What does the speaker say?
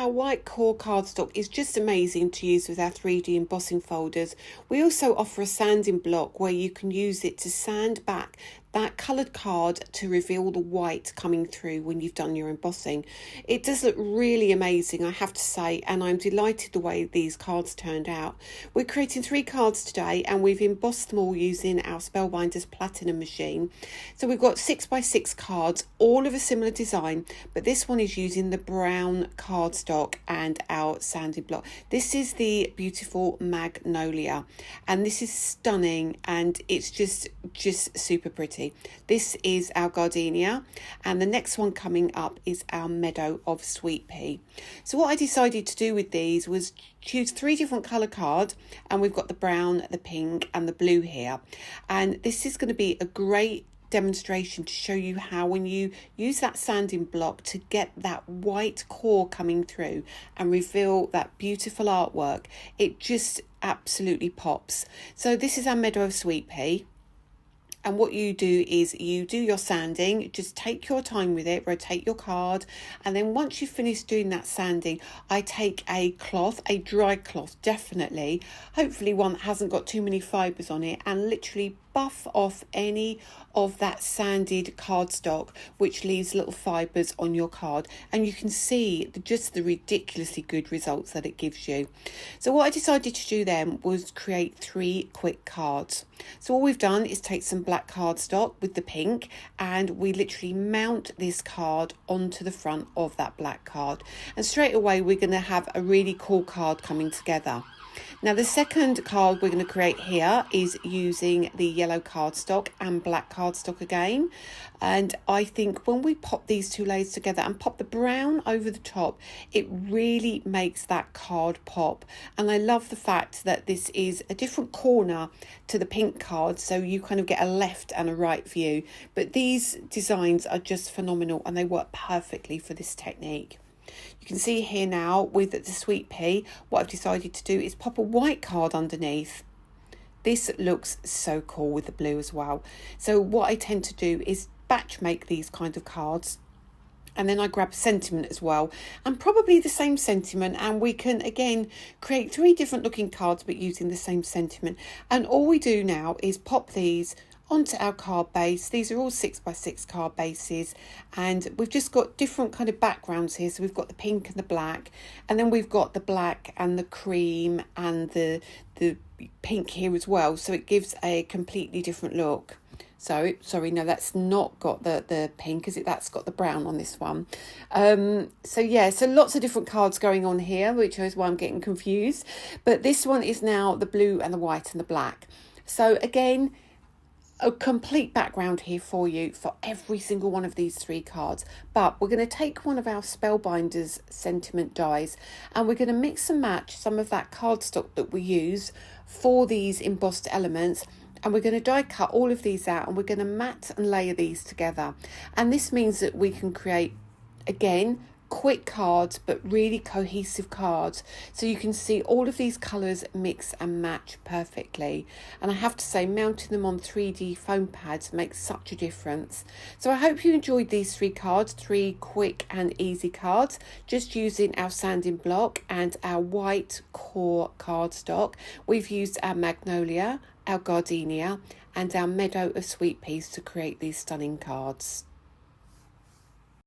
our white core cardstock is just amazing to use with our 3D embossing folders. We also offer a sanding block where you can use it to sand back that coloured card to reveal the white coming through when you've done your embossing. It does look really amazing, I have to say, and I'm delighted the way these cards turned out. We're creating 3 cards today and we've embossed them all using our Spellbinders Platinum machine. So we've got 6x6 cards, all of a similar design, but this one is using the brown cardstock and our sanding block. This is the beautiful Magnolia and this is stunning and it's just super pretty. This is our Gardenia and the next one coming up is our Meadow of Sweet Pea. So what I decided to do with these was choose 3 different colour cards, and we've got the brown, the pink and the blue here, and this is going to be a great demonstration to show you how when you use that sanding block to get that white core coming through and reveal that beautiful artwork, it just absolutely pops. So this is our Meadow of Sweet Pea. And what you do is you do your sanding, just take your time with it, rotate your card. And then once you've finished doing that sanding, I take a cloth, a dry cloth, definitely, hopefully one that hasn't got too many fibres on it, and literally buff off any of that sanded cardstock which leaves little fibres on your card, and you can see just the ridiculously good results that it gives you. So what I decided to do then was create 3 quick cards. So all we've done is take some black cardstock with the pink and we literally mount this card onto the front of that black card, and straight away we're going to have a really cool card coming together. Now the second card we're going to create here is using the yellow cardstock and black cardstock again, and I think when we pop these 2 layers together and pop the brown over the top, it really makes that card pop. And I love the fact that this is a different corner to the pink card, so you kind of get a left and a right view, but these designs are just phenomenal and they work perfectly for this technique. You can see here now with the sweet pea, what I've decided to do is pop a white card underneath. This looks so cool with the blue as well. So what I tend to do is batch make these kind of cards, and then I grab sentiment as well, and probably the same sentiment, and we can again create 3 different looking cards but using the same sentiment. And all we do now is pop these onto our card base. These are all 6x6 card bases, and we've just got different kind of backgrounds here. So we've got the pink and the black, and then we've got the black and the cream and the pink here as well, so it gives a completely different look. So sorry, no, that's not got the pink, is it? That's got the brown on this one. So yeah, so lots of different cards going on here, which is why I'm getting confused, but this one is now the blue and the white and the black. So again, a complete background here for you for every single one of these 3 cards, but we're going to take one of our Spellbinders sentiment dies and we're going to mix and match some of that cardstock that we use for these embossed elements, and we're going to die cut all of these out and we're going to mat and layer these together. And this means that we can create, again, quick cards but really cohesive cards, so you can see all of these colours mix and match perfectly. And I have to say, mounting them on 3D foam pads makes such a difference. So I hope you enjoyed these 3 cards, 3 quick and easy cards, just using our sanding block and our white core cardstock. We've used our Magnolia, our Gardenia and our Meadow of Sweet Peas to create these stunning cards.